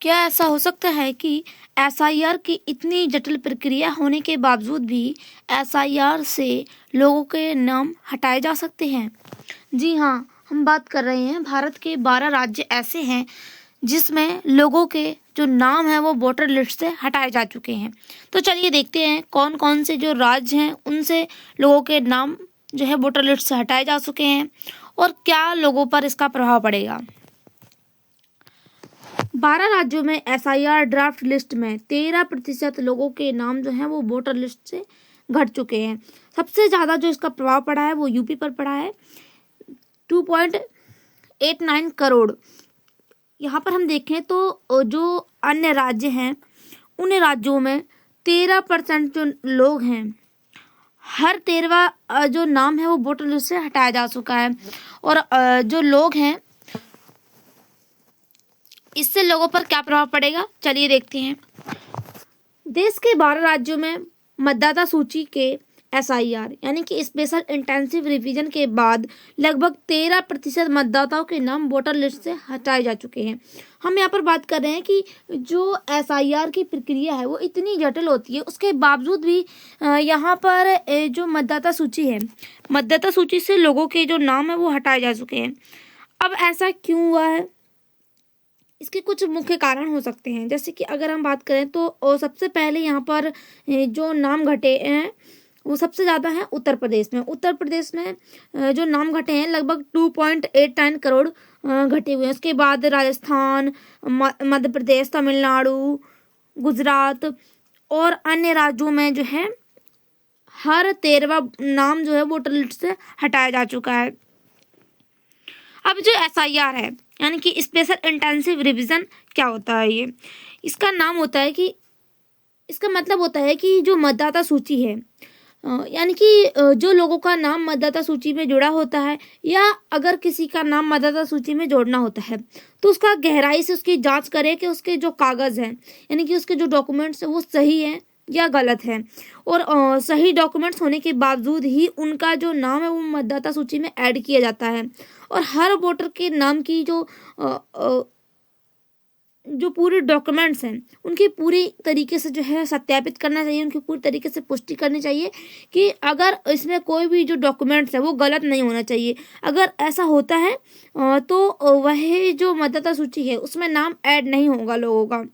क्या ऐसा हो सकता है कि एसआईआर की इतनी जटिल प्रक्रिया होने के बावजूद भी एसआईआर से लोगों के नाम हटाए जा सकते हैं? जी हाँ, हम बात कर रहे हैं भारत के 12 राज्य ऐसे हैं जिसमें लोगों के जो नाम है वो वोटर लिस्ट से हटाए जा चुके हैं। तो चलिए देखते हैं कौन कौन से जो राज्य हैं उनसे लोगों के नाम जो है वोटर लिस्ट से हटाए जा चुके हैं और क्या लोगों पर इसका प्रभाव पड़ेगा। 12 राज्यों में एसआईआर ड्राफ्ट लिस्ट में 13% लोगों के नाम जो हैं वो वोटर लिस्ट से घट चुके हैं। सबसे ज़्यादा जो इसका प्रभाव पड़ा है वो यूपी पर पड़ा है, 2.89 करोड़। यहाँ पर हम देखें तो जो अन्य राज्य हैं उन राज्यों में 13% जो लोग हैं, हर 13वां जो नाम है वो वोटर लिस्ट से हटाया जा चुका है। और जो लोग हैं इससे लोगों पर क्या प्रभाव पड़ेगा, चलिए देखते हैं। देश के 12 राज्यों में मतदाता सूची के एसआईआर यानी कि स्पेशल इंटेंसिव रिवीजन के बाद लगभग 13% मतदाताओं के नाम वोटर लिस्ट से हटाए जा चुके हैं। हम यहाँ पर बात कर रहे हैं कि जो एसआईआर की प्रक्रिया है वो इतनी जटिल होती है, उसके बावजूद भी यहाँ पर जो मतदाता सूची है, मतदाता सूची से लोगों के जो नाम है वो हटाए जा चुके हैं। अब ऐसा क्यों हुआ है? इसके कुछ मुख्य कारण हो सकते हैं। जैसे कि अगर हम बात करें तो सबसे पहले यहाँ पर जो नाम घटे हैं वो सबसे ज़्यादा है उत्तर प्रदेश में। उत्तर प्रदेश में जो नाम घटे हैं लगभग 2.89 करोड़ घटे हुए हैं। उसके बाद राजस्थान, मध्य प्रदेश, तमिलनाडु, गुजरात और अन्य राज्यों में जो है हर 13वां नाम जो है वोटर लिस्ट से हटाया जा चुका है। अब जो एसआईआर है यानी कि स्पेशल इंटेंसिव रिवीजन क्या होता है? ये इसका नाम होता है कि इसका मतलब होता है कि जो मतदाता सूची है यानी कि जो लोगों का नाम मतदाता सूची में जुड़ा होता है या अगर किसी का नाम मतदाता सूची में जोड़ना होता है तो उसका गहराई से उसकी जांच करे कि उसके जो कागज़ हैं यानी कि उसके जो डॉक्यूमेंट्स हैं वो सही हैं या गलत है। और सही डॉक्यूमेंट्स होने के बावजूद ही उनका जो नाम है वो मतदाता सूची में ऐड किया जाता है। और हर वोटर के नाम की जो पूरे डॉक्यूमेंट्स हैं उनकी पूरी तरीके से जो है सत्यापित करना चाहिए, उनकी पूरी तरीके से पुष्टि करनी चाहिए कि अगर इसमें कोई भी जो डॉक्यूमेंट्स है वो गलत नहीं होना चाहिए। अगर ऐसा होता है तो वह जो मतदाता सूची है उसमें नाम ऐड नहीं होगा लोगों का।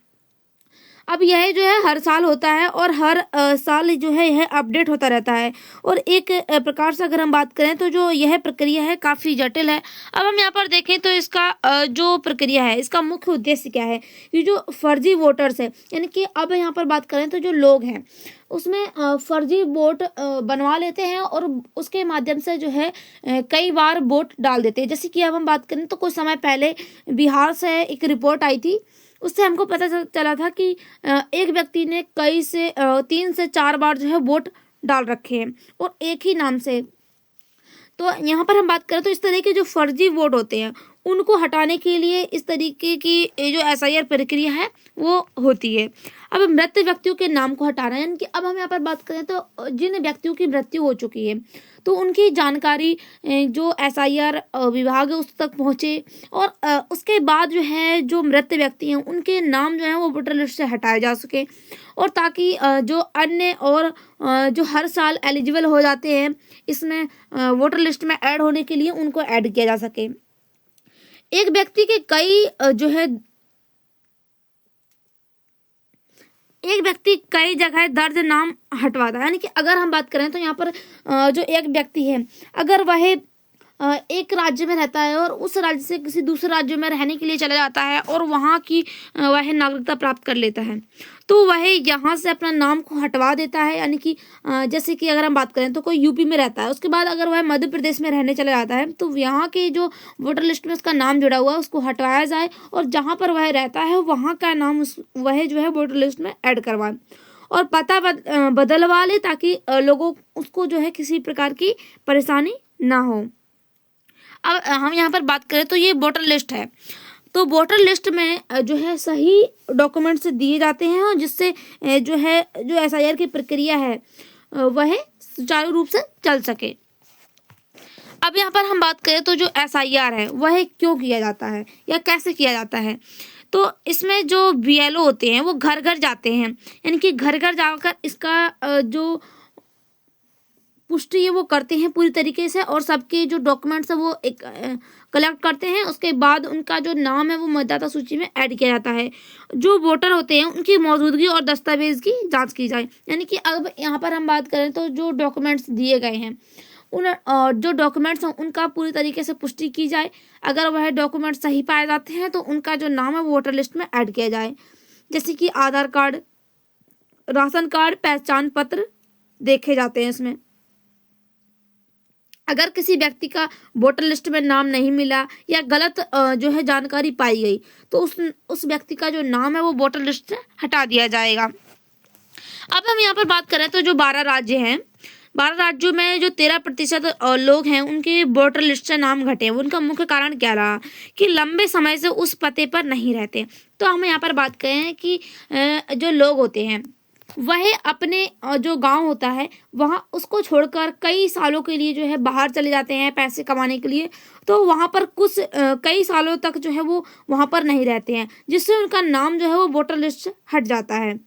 अब यह जो है हर साल होता है और हर साल जो है यह अपडेट होता रहता है। और एक प्रकार से अगर हम बात करें तो जो यह प्रक्रिया है काफ़ी जटिल है। अब हम यहाँ पर देखें तो इसका जो प्रक्रिया है इसका मुख्य उद्देश्य क्या है कि जो फर्जी वोटर्स है यानी कि अब यहाँ पर बात करें तो जो लोग हैं उसमें फर्जी वोट बनवा लेते हैं और उसके माध्यम से जो है कई बार वोट डाल देते हैं। जैसे कि अब हम बात करें तो कुछ समय पहले बिहार से एक रिपोर्ट आई थी, उससे हमको पता चला था कि एक व्यक्ति ने 3 से 4 बार जो है वोट डाल रखे हैं और एक ही नाम से। तो यहाँ पर हम बात करें तो इस तरह के जो फर्जी वोट होते हैं उनको हटाने के लिए इस तरीके की जो एसआईआर प्रक्रिया है वो होती है। अब मृत व्यक्तियों के नाम को हटाना है यानी कि अब हम यहाँ पर बात करें तो जिन व्यक्तियों की मृत्यु हो चुकी है तो उनकी जानकारी जो एसआईआर विभाग है उस तक पहुँचे और उसके बाद जो है जो मृत व्यक्ति हैं उनके नाम जो है वो वोटर लिस्ट से हटाए जा सके और ताकि जो अन्य और जो हर साल एलिजिबल हो जाते हैं इसमें वोटर लिस्ट में ऐड होने के लिए उनको ऐड किया जा सके। एक व्यक्ति के कई जगह दर्ज नाम हटवाता है यानी कि अगर हम बात करें तो यहाँ पर जो एक व्यक्ति है अगर वह एक राज्य में रहता है और उस राज्य से किसी दूसरे राज्य में रहने के लिए चला जाता है और वहाँ की वह नागरिकता प्राप्त कर लेता है तो वह यहाँ से अपना नाम को हटवा देता है। यानी कि जैसे कि अगर हम बात करें तो कोई यूपी में रहता है, उसके बाद अगर वह मध्य प्रदेश में रहने चला जाता है तो यहाँ के जो वोटर लिस्ट में उसका नाम जुड़ा हुआ है उसको हटवाया जाए और जहाँ पर वह रहता है वहाँ का नाम वह जो है वोटर लिस्ट में ऐड करवाए और पता बदलवा ले ताकि लोगों उसको जो है किसी प्रकार की परेशानी ना हो। अब हम यहाँ पर बात करें तो ये वोटर लिस्ट है तो वोटर लिस्ट में जो है सही डॉक्यूमेंट्स दिए जाते हैं और जिससे जो एसआईआर की प्रक्रिया है वह सुचारू रूप से चल सके। अब यहाँ पर हम बात करें तो जो एसआईआर है वह क्यों किया जाता है या कैसे किया जाता है, तो इसमें जो बीएलओ होते हैं वो घर घर जाते हैं, यानी कि घर घर जाकर इसका जो पुष्टि है वो करते हैं पूरी तरीके से, और सबके जो डॉक्यूमेंट्स है वो एक कलेक्ट करते हैं। उसके बाद उनका जो नाम है वो मतदाता सूची में ऐड किया जाता है। जो वोटर होते हैं उनकी मौजूदगी और दस्तावेज की जांच की जाए, यानी कि अब यहाँ पर हम बात करें तो जो डॉक्यूमेंट्स दिए गए हैं उन जो डॉक्यूमेंट्स हैं उनका पूरी तरीके से पुष्टि की जाए। अगर वह डॉक्यूमेंट सही पाए जाते हैं तो उनका जो नाम है वो वोटर लिस्ट में ऐड किया जाए, जैसे कि आधार कार्ड, राशन कार्ड, पहचान पत्र देखे जाते हैं इसमें। अगर किसी व्यक्ति का वोटर लिस्ट में नाम नहीं मिला या गलत जो है जानकारी पाई गई तो उस व्यक्ति का जो नाम है वो वोटर लिस्ट से हटा दिया जाएगा। अब हम यहाँ पर बात करें तो जो 12 राज्य हैं, 12 राज्यों में जो 13% लोग हैं उनके वोटर लिस्ट से नाम घटे। उनका मुख्य कारण क्या रहा कि लंबे समय से उस पते पर नहीं रहते। तो हम यहाँ पर बात करें कि जो लोग होते हैं वह अपने जो गांव होता है वहाँ उसको छोड़कर कई सालों के लिए जो है बाहर चले जाते हैं पैसे कमाने के लिए, तो वहाँ पर कुछ कई सालों तक जो है वो वहाँ पर नहीं रहते हैं, जिससे उनका नाम जो है वो वोटर लिस्ट से हट जाता है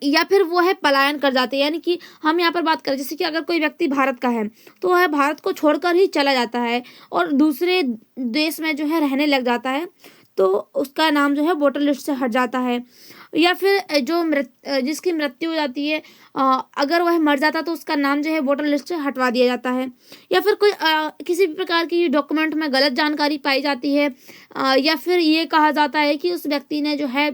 या फिर वो है पलायन कर जाते हैं। यानी कि हम यहाँ पर बात करें जैसे कि अगर कोई व्यक्ति भारत का है तो वह भारत को छोड़कर ही चला जाता है और दूसरे देश में जो है रहने लग जाता है, तो उसका नाम जो है वोटर लिस्ट से हट जाता है। या फिर जो जिसकी मृत्यु हो जाती है, अगर वह मर जाता तो उसका नाम जो है वोटर लिस्ट से हटवा दिया जाता है। या फिर कोई किसी भी प्रकार की डॉक्यूमेंट में गलत जानकारी पाई जाती है, या फिर ये कहा जाता है कि उस व्यक्ति ने जो है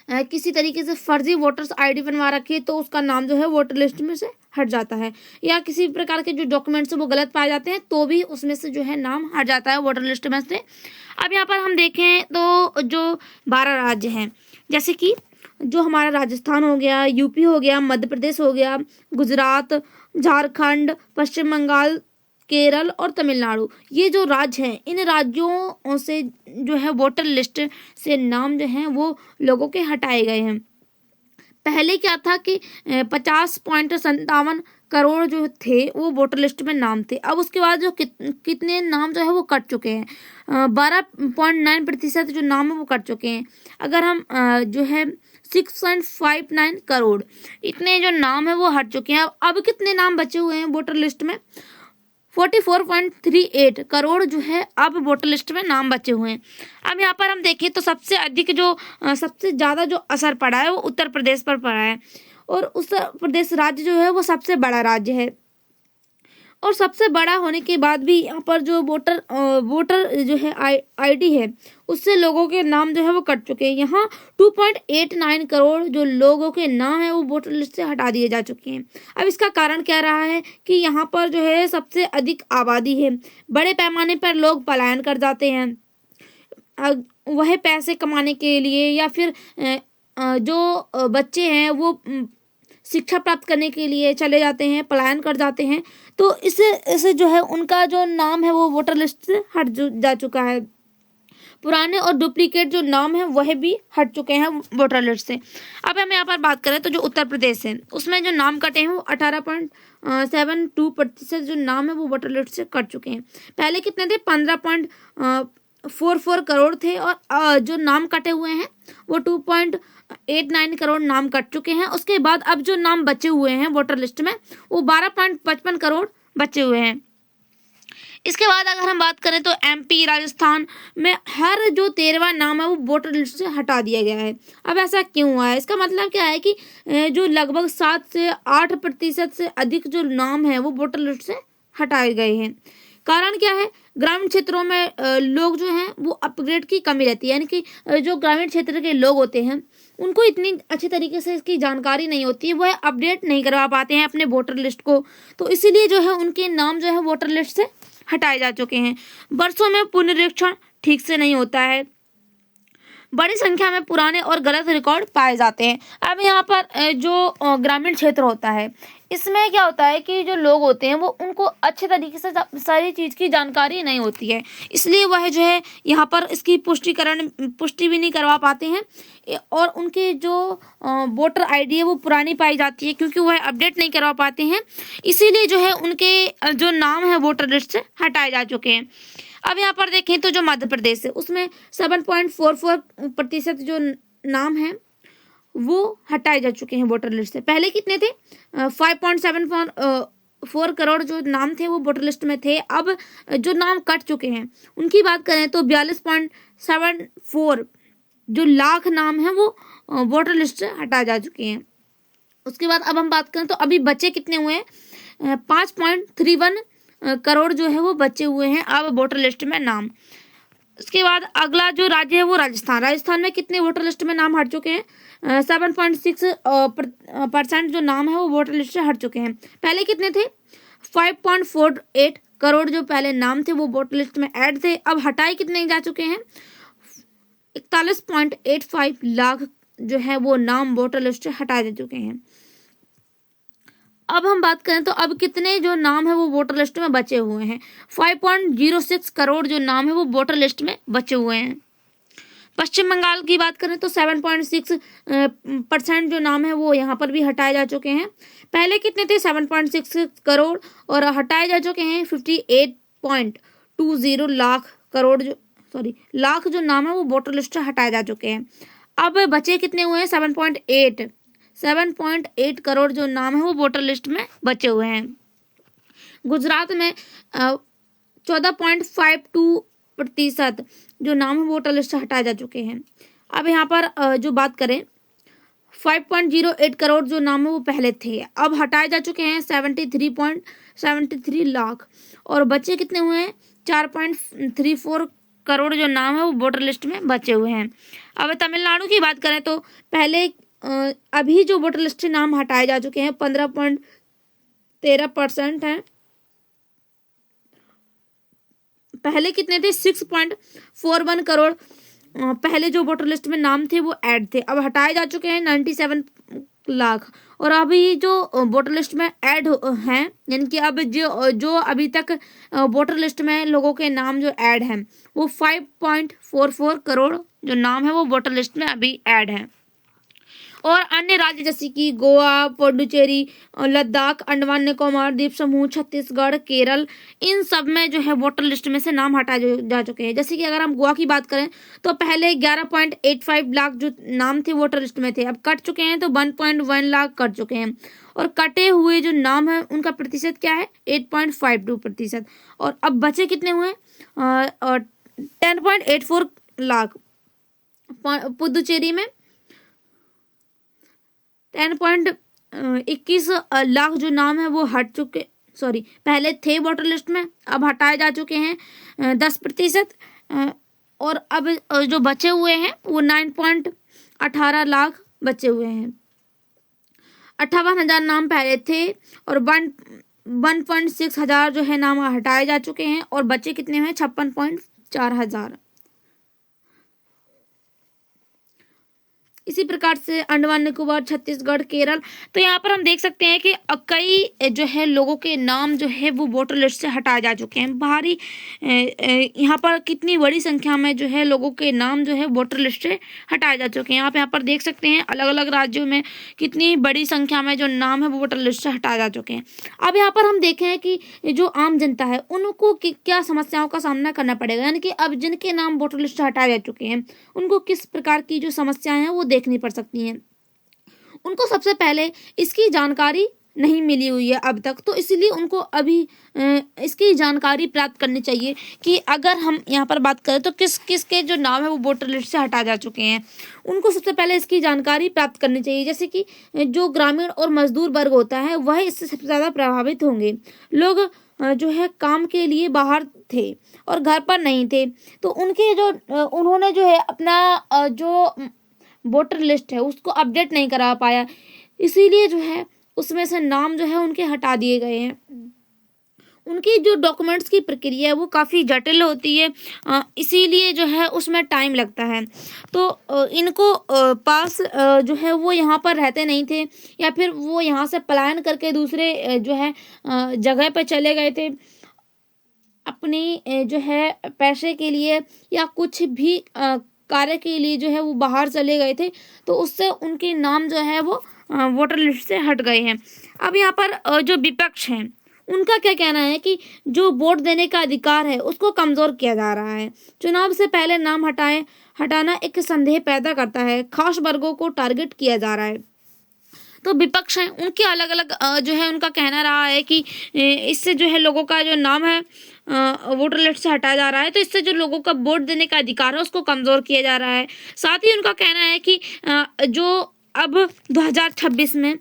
किसी तरीके से फर्जी वोटर्स आईडी बनवा रखी है, तो उसका नाम जो है वोटर लिस्ट में से हट जाता है। या किसी प्रकार के जो डॉक्यूमेंट्स वो गलत पाए जाते हैं तो भी उसमें से जो है नाम हट जाता है वोटर लिस्ट में से। अब यहाँ पर हम देखें तो जो 12 राज्य हैं, जैसे कि जो हमारा राजस्थान हो गया, यूपी हो गया, मध्य प्रदेश हो गया, गुजरात, झारखंड, पश्चिम बंगाल, केरल और तमिलनाडु, ये जो राज्य हैं इन राज्यों से जो है वोटर लिस्ट से नाम जो है वो लोगों के हटाए गए हैं। पहले क्या था कि 50.57 करोड़ जो थे वो वोटर लिस्ट में नाम थे। अब उसके बाद जो कितने नाम जो है वो कट चुके हैं, 12.9% जो नाम है वो कट चुके हैं। अगर हम जो है 6.59 करोड़ इतने जो नाम है वो हट चुके हैं। अब कितने नाम बचे हुए हैं वोटर लिस्ट में, 44.38 करोड़ जो है अब वोटर लिस्ट में नाम बचे हुए हैं। अब यहाँ पर हम देखें तो सबसे अधिक जो सबसे ज़्यादा जो असर पड़ा है वो उत्तर प्रदेश पर पड़ा है, और उत्तर प्रदेश राज्य जो है वो सबसे बड़ा राज्य है। और सबसे बड़ा होने के बाद भी यहाँ पर जो वोटर जो है आईडी है उससे लोगों के नाम जो है वो कट चुके हैं। यहाँ 2.89 करोड़ जो लोगों के नाम है वो वोटर लिस्ट से हटा दिए जा चुके हैं। अब इसका कारण क्या रहा है कि यहाँ पर जो है सबसे अधिक आबादी है, बड़े पैमाने पर लोग पलायन कर जाते हैं, वह पैसे कमाने के लिए, या फिर जो बच्चे हैं वो शिक्षा प्राप्त करने के लिए चले जाते हैं, पलायन कर जाते हैं। तो इससे जो है उनका जो नाम है वो वोटर लिस्ट से हट जा चुका है। पुराने और डुप्लीकेट जो नाम है वह भी हट चुके हैं वोटर लिस्ट से। अब हम यहाँ पर बात करें तो जो उत्तर प्रदेश है उसमें जो नाम कटे हैं वो 18.72% जो नाम है वो वोटर लिस्ट से कट चुके हैं। पहले कितने थे, 15.44 करोड़ थे, और जो नाम कटे हुए हैं वो 2.89 करोड़ नाम कट चुके हैं। उसके बाद अब जो नाम बचे हुए हैं वोटर लिस्ट में वो 12.55 करोड़ बचे हुए हैं। इसके बाद अगर हम बात करें तो एमपी, राजस्थान में हर जो 13वां नाम है वो वोटर लिस्ट से हटा दिया गया है। अब ऐसा क्यों हुआ है, इसका मतलब क्या है कि जो लगभग 7 से 8% से अधिक जो नाम है वो वोटर लिस्ट से हटाए गए हैं। कारण क्या है, ग्रामीण क्षेत्रों में लोग जो हैं वो अपग्रेड की कमी रहती है, यानी कि जो ग्रामीण क्षेत्र के लोग होते हैं उनको इतनी अच्छी तरीके से इसकी जानकारी नहीं होती है, वह अपडेट नहीं करवा पाते हैं अपने वोटर लिस्ट को, तो इसीलिए जो है उनके नाम जो है वोटर लिस्ट से हटाए जा चुके हैं। वर्षों में पुनरीक्षण ठीक से नहीं होता है, बड़ी संख्या में पुराने और गलत रिकॉर्ड पाए जाते हैं। अब यहाँ पर जो ग्रामीण क्षेत्र होता है इसमें क्या होता है कि जो लोग होते हैं वो उनको अच्छे तरीके से सारी चीज़ की जानकारी नहीं होती है, इसलिए वह जो है यहाँ पर इसकी पुष्टि भी नहीं करवा पाते हैं, और उनके जो वोटर आईडी है वो पुरानी पाई जाती है क्योंकि वह अपडेट नहीं करवा पाते हैं, इसीलिए जो है उनके जो नाम है वोटर लिस्ट से हटाए जा चुके हैं। अब यहाँ पर देखें तो जो मध्य प्रदेश है उसमें 7.44% जो नाम है वो हटाए जा चुके हैं वोटर लिस्ट से। पहले कितने थे? 5.74 करोड़ जो नाम थे वो वोटर लिस्ट में थे। अब जो नाम कट चुके हैं उनकी बात करें तो 42.74 जो लाख नाम है वो वोटर लिस्ट से हटाए जा चुके हैं। उसके बाद अब हम बात करें तो अभी बचे कितने हुए हैं? 5.31 करोड़ जो है वो बचे हुए हैं अब वोटर लिस्ट में नाम। उसके बाद अगला जो राज्य है वो राजस्थान। राजस्थान में कितने वोटर लिस्ट में नाम हट चुके हैं? 7.6% जो नाम है वो वोटर लिस्ट से हट चुके हैं। पहले कितने थे? 5.48 करोड़ जो पहले नाम थे वो वोटर लिस्ट में ऐड थे। अब हटाए कितने जा चुके हैं? 41.85 लाख जो है वो नाम वोटर लिस्ट से हटा दे चुके हैं। अब हम बात करें तो अब कितने जो नाम है वो वोटर लिस्ट में बचे हुए हैं? 5.06 करोड़ जो नाम है वो वोटर लिस्ट में बचे हुए हैं। पश्चिम बंगाल की बात करें तो 7.6% जो नाम है वो यहाँ पर भी हटाए जा चुके हैं। पहले कितने थे? 7.66 करोड़ और हटाए जा चुके हैं 58.20 लाख जो नाम है वो वोटर लिस्ट से हटाए जा चुके हैं। अब बचे कितने हुए हैं? 7.8 करोड़ जो नाम है वो वोटर लिस्ट में बचे हुए हैं। गुजरात में 14.52% जो नाम है वोटर लिस्ट से हटाए जा चुके हैं। अब यहाँ पर जो बात करें 5.08 करोड़ जो नाम है वो पहले थे, अब हटाए जा चुके हैं 73.73 लाख और बचे कितने हुए हैं? 4.34 करोड़ जो नाम है वो वोटर लिस्ट में बचे हुए हैं। अब तमिलनाडु की बात करें तो पहले अभी जो वोटर लिस्ट से नाम हटाए जा चुके हैं 15.13% हैं। पहले कितने थे? 6.41 करोड़ पहले जो वोटर लिस्ट में नाम थे वो ऐड थे, अब हटाए जा चुके हैं 97 लाख और अभी जो वोटर लिस्ट में ऐड हैं यानी कि अब जो अभी तक वोटर लिस्ट में लोगों के नाम जो ऐड हैं वो 5.44 करोड़ जो नाम है वो वोटर लिस्ट में अभी ऐड हैं। और अन्य राज्य जैसे कि गोवा, पुडुचेरी, लद्दाख, अंडमान निकोबार द्वीप समूह, छत्तीसगढ़, केरल, इन सब में जो है वोटर लिस्ट में से नाम हटाए जा चुके हैं। जैसे कि अगर हम गोवा की बात करें तो पहले 11.85 लाख जो नाम थे वोटर लिस्ट में थे, अब कट चुके हैं तो 1.1 लाख कट चुके हैं और कटे हुए जो नाम है उनका प्रतिशत क्या है? 8.52%। और अब बचे कितने हुए? 10.84 लाख। पुदुचेरी में 10.21 लाख जो नाम है वो पहले थे वोटर लिस्ट में, अब हटाए जा चुके हैं 10%। और अब जो बचे हुए हैं वो 9.18 लाख बचे हुए हैं। 58,000 नाम पहले थे और 1.6 हजार जो है नाम हटाए जा चुके हैं और बचे कितने हैं? 56.4 हजार। इसी प्रकार से अंडमान निकोबार, छत्तीसगढ़, केरल, तो यहाँ पर हम देख सकते हैं कि कई जो है लोगों के नाम जो है वो वोटर लिस्ट से हटाए जा चुके हैं। भारी यहाँ पर कितनी बड़ी संख्या में जो है लोगों के नाम जो है वोटर लिस्ट से हटाए जा चुके हैं। आप यहाँ पर देख सकते हैं अलग अलग राज्यों में कितनी बड़ी संख्या में जो नाम है वो वोटर लिस्ट से हटाए जा चुके हैं। अब यहाँ पर हम देखें हैं कि जो आम जनता है उनको क्या समस्याओं का सामना करना पड़ेगा, यानी कि अब जिनके नाम वोटर लिस्ट से हटाए जा चुके हैं उनको किस प्रकार की जो समस्याएं हैं वो देखनी पड़ सकती हैं। उनको सबसे पहले इसकी जानकारी नहीं मिली हुई है अब तक, तो इसलिए उनको अभी इसकी जानकारी प्राप्त करनी चाहिए कि अगर हम यहाँ पर बात करें तो किस किस के जो नाम है वो वोटर लिस्ट से हटा जा चुके हैं, उनको सबसे पहले इसकी जानकारी प्राप्त करनी चाहिए। जैसे कि जो ग्रामीण और मजदूर वर्ग होता है वह इससे सबसे ज़्यादा प्रभावित होंगे। लोग जो है काम के लिए बाहर थे और घर पर नहीं थे, तो उन्होंने जो है अपना जो वोटर लिस्ट है उसको अपडेट नहीं करा पाया, इसीलिए जो है उसमें से नाम जो है उनके हटा दिए गए हैं। उनकी जो डॉक्यूमेंट्स की प्रक्रिया है वो काफ़ी जटिल होती है, इसीलिए जो है उसमें टाइम लगता है। तो इनको पास जो है वो यहाँ पर रहते नहीं थे या फिर वो यहाँ से पलायन करके दूसरे जो है जगह पर चले गए थे अपनी जो है पैसे के लिए या कुछ भी कार्य के लिए जो है वो बाहर चले गए थे, तो उससे उनके नाम जो है वो वोटर लिस्ट से हट गए हैं। अब यहाँ पर जो विपक्ष हैं उनका क्या कहना है कि जो वोट देने का अधिकार है उसको कमजोर किया जा रहा है। चुनाव से पहले नाम हटाना एक संदेह पैदा करता है, खास वर्गों को टारगेट किया जा रहा है। तो विपक्ष है उनके अलग अलग जो है उनका कहना रहा है कि इससे जो है लोगों का जो नाम है वोटर लिस्ट से हटाया जा रहा है, तो इससे जो लोगों का वोट देने का अधिकार है उसको कमजोर किया जा रहा है। साथ ही उनका कहना है कि जो अब 2026 में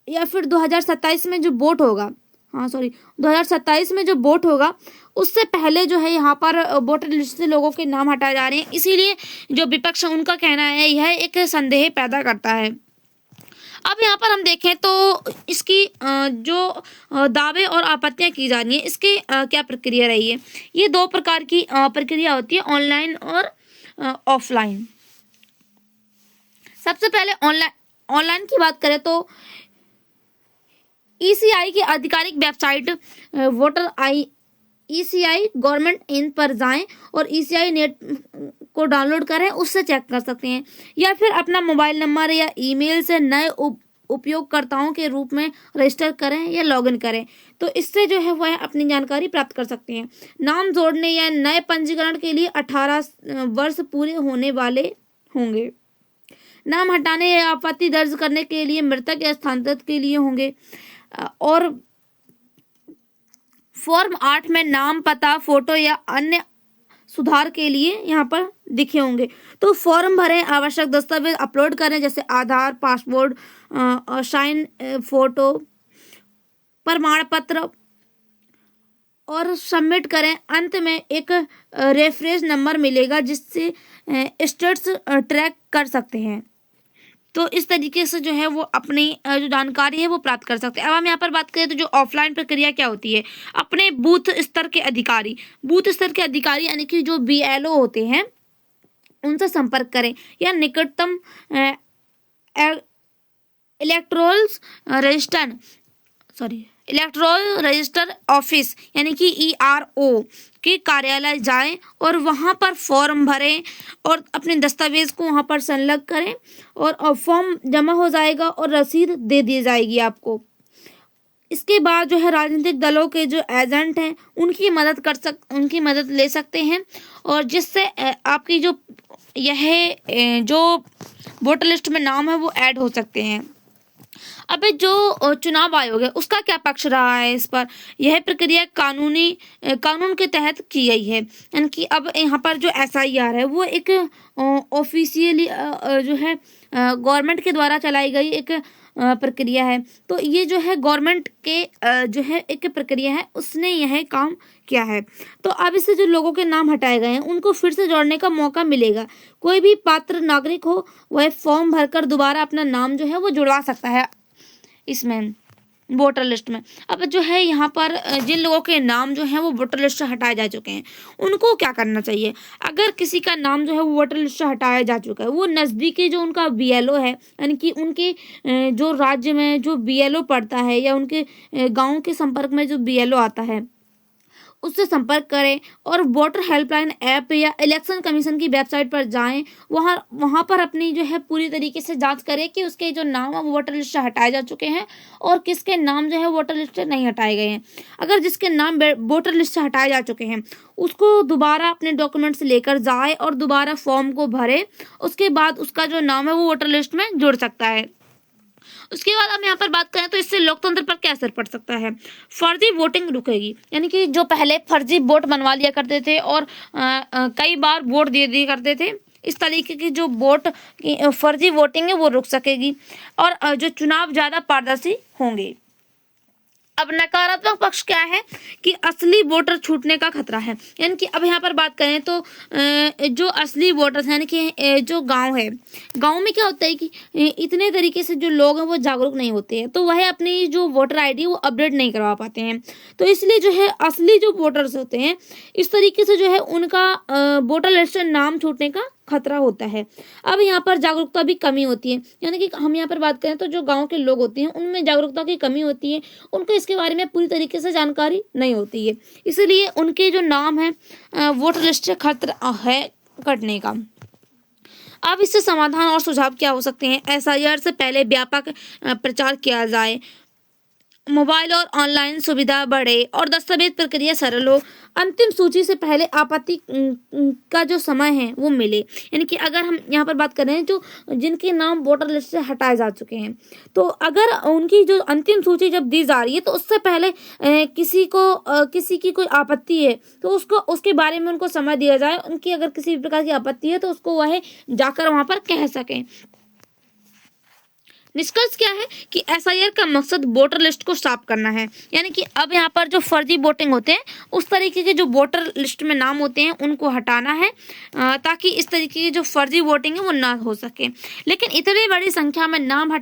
या फिर 2027 में जो वोट होगा, 2027 में जो वोट होगा उससे पहले जो है यहाँ पर वोटर लिस्ट से लोगों के नाम हटाए जा रहे हैं। इसीलिए जो विपक्ष है उनका कहना है यह एक संदेह पैदा करता है। अब यहाँ पर हम देखें तो इसकी जो दावे और आपत्तियां की जा रही हैं इसकी क्या प्रक्रिया रही है। ये दो प्रकार की प्रक्रिया होती है, ऑनलाइन और ऑफलाइन। सबसे पहले ऑनलाइन की बात करें तो ईसीआई की आधिकारिक वेबसाइट ईसीआई गवर्नमेंट इन पर जाएं और ईसीआई नेट को डाउनलोड करें, उससे चेक कर सकते हैं, या फिर अपना मोबाइल नंबर या ईमेल से नए उपयोगकर्ताओं के रूप में रजिस्टर करें या लॉगिन करें। तो इससे जो है वह अपनी जानकारी प्राप्त कर सकते हैं। नाम जोड़ने या नए पंजीकरण के लिए 18 वर्ष पूरे होने वाले होंगे। नाम हटाने या आपत्ति दर्ज करने के लिए मृतक या स्थानांतरित के लिए होंगे। और फॉर्म 8 में नाम, पता, फोटो या अन्य सुधार के लिए यहाँ पर दिखे होंगे। तो फॉर्म भरें, आवश्यक दस्तावेज अपलोड करें जैसे आधार, पासपोर्ट, साइन फोटो, प्रमाण पत्र और सबमिट करें। अंत में एक रेफरेंस नंबर मिलेगा जिससे स्टेटस ट्रैक कर सकते हैं। तो इस तरीके से जो है वो अपनी जो जानकारी है वो प्राप्त कर सकते हैं। अब हम यहाँ पर बात करें तो जो ऑफलाइन प्रक्रिया क्या होती है, अपने बूथ स्तर के अधिकारी यानी कि जो बीएलओ होते हैं उनसे संपर्क करें या निकटतम इलेक्टोरल रजिस्टर ऑफिस यानी कि ERO के कार्यालय जाएं और वहां पर फॉर्म भरें और अपने दस्तावेज को वहां पर संलग्न करें और फॉर्म जमा हो जाएगा और रसीद दे दी जाएगी आपको। इसके बाद जो है राजनीतिक दलों के जो एजेंट हैं उनकी मदद ले सकते हैं और जिससे आपकी जो वोटर लिस्ट में नाम है वो ऐड हो सकते हैं। अब जो चुनाव आयोग है उसका क्या पक्ष रहा है इस पर। यह प्रक्रिया कानून के तहत की गई है, यानी कि अब यहाँ पर जो SIR है वो एक ऑफिशियली जो है गवर्नमेंट के द्वारा चलाई गई एक प्रक्रिया है। तो ये जो है गवर्नमेंट के जो है एक प्रक्रिया है, उसने यह काम किया है। तो अब इससे जो लोगों के नाम हटाए गए हैं उनको फिर से जोड़ने का मौका मिलेगा। कोई भी पात्र नागरिक हो वह फॉर्म भरकर दोबारा अपना नाम जो है वो जुड़वा सकता है इसमें वोटर लिस्ट में। अब जो है यहाँ पर जिन लोगों के नाम जो हैं वो वोटर लिस्ट से हटाए जा चुके हैं उनको क्या करना चाहिए। अगर किसी का नाम जो है वो वोटर लिस्ट से हटाया जा चुका है, वो नज़दीकी जो उनका BLO है यानी कि उनके जो राज्य में जो BLO पड़ता है या उनके गांव के संपर्क में जो BLO आता है उससे संपर्क करें और वोटर हेल्पलाइन ऐप या इलेक्शन कमीशन की वेबसाइट पर जाएं। वहाँ पर अपनी जो है पूरी तरीके से जांच करें कि उसके जो नाम है वो वोटर लिस्ट से हटाए जा चुके हैं और किसके नाम जो है वोटर लिस्ट से नहीं हटाए गए हैं। अगर जिसके नाम वोटर लिस्ट से हटाए जा चुके हैं उसको दोबारा अपने डॉक्यूमेंट्स लेकर जाए और दोबारा फॉर्म को भरे, उसके बाद उसका जो नाम है वो वोटर लिस्ट में जुड़ सकता है। उसके बाद हम यहाँ पर बात करें तो इससे लोकतंत्र पर क्या असर पड़ सकता है। फर्जी वोटिंग रुकेगी, यानी कि जो पहले फर्जी वोट बनवा लिया करते थे और कई बार वोट दे दिया करते थे, इस तरीके की जो फर्जी वोटिंग है वो रुक सकेगी और जो चुनाव ज़्यादा पारदर्शी होंगे। अब नकारात्मक पक्ष क्या है कि असली वोटर छूटने का खतरा है। यानी कि अब यहाँ पर बात करें तो जो असली वोटर्स यानी कि जो गांव है, गांव में क्या होता है कि इतने तरीके से जो लोग हैं वो जागरूक नहीं होते हैं, तो वह अपनी जो वोटर ID वो अपडेट नहीं करवा पाते हैं। तो इसलिए जो है असली जो वोटर्स होते हैं इस तरीके से जो है उनका वोटर लिस्ट से नाम छूटने का खतरा होता है। अब यहाँ पर जागरूकता भी कमी होती है, यानी कि हम यहाँ पर बात करें तो जो गांव के लोग होते हैं उनमें जागरूकता की कमी होती है, उनको इसके बारे में पूरी तरीके से जानकारी नहीं होती है, इसलिए उनके जो नाम है वोटर लिस्ट से खतरा है कटने का। अब इससे समाधान और सुझाव क्या हो सकते हैं। SIR से पहले व्यापक प्रचार किया जाए मोबाइल और ऑनलाइन सुविधा बढ़े और दस्तावेज प्रक्रिया सरल हो। अंतिम सूची से पहले आपत्ति का जो समय है वो मिले, यानी कि अगर हम यहाँ पर बात कर रहे हैं जो जिनके नाम वोटर लिस्ट से हटाए जा चुके हैं, तो अगर उनकी जो अंतिम सूची जब दी जा रही है तो उससे पहले किसी की कोई आपत्ति है तो उसको उसके बारे में उनको समय दिया जाए। उनकी अगर किसी भी प्रकार की आपत्ति है तो उसको वह जाकर वहां पर कह सकें। निष्कर्ष क्या है कि एसआईआर का मकसद वोटर लिस्ट को साफ करना है, यानी कि अब यहाँ पर जो फर्जी वोटिंग होते हैं उस तरीके के जो वोटर लिस्ट में नाम होते हैं उनको हटाना है, ताकि इस तरीके की जो फर्जी वोटिंग है वो ना हो सके। लेकिन इतनी बड़ी संख्या में नाम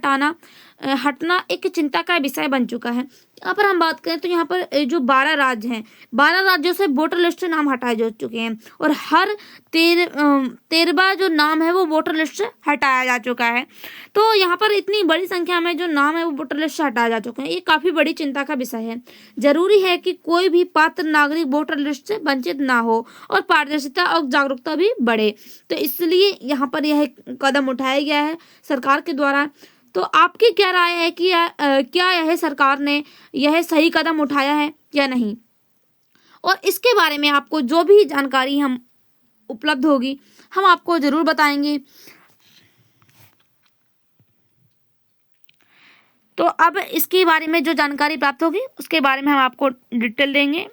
हटना एक चिंता का विषय बन चुका है। यहाँ पर हम बात करें तो यहाँ पर जो 12 राज्य हैं, 12 राज्यों से वोटर लिस्ट से नाम हटाए जा चुके हैं और हर 13वां जो नाम है वो वोटर लिस्ट से हटाया जा चुका है। तो यहाँ पर इतनी बड़ी संख्या में जो नाम है वो वोटर लिस्ट से हटाए जा चुके हैं, ये काफी बड़ी चिंता का विषय है। जरूरी है कि कोई भी पात्र नागरिक वोटर लिस्ट से वंचित ना हो और पारदर्शिता और जागरूकता भी बढ़े। तो इसलिए यहाँ पर यह कदम उठाया गया है सरकार के द्वारा। तो आपकी क्या राय है कि क्या यह सरकार ने यह सही कदम उठाया है या नहीं? और इसके बारे में आपको जो भी जानकारी हम उपलब्ध होगी हम आपको जरूर बताएंगे। तो अब इसके बारे में जो जानकारी प्राप्त होगी उसके बारे में हम आपको डिटेल देंगे।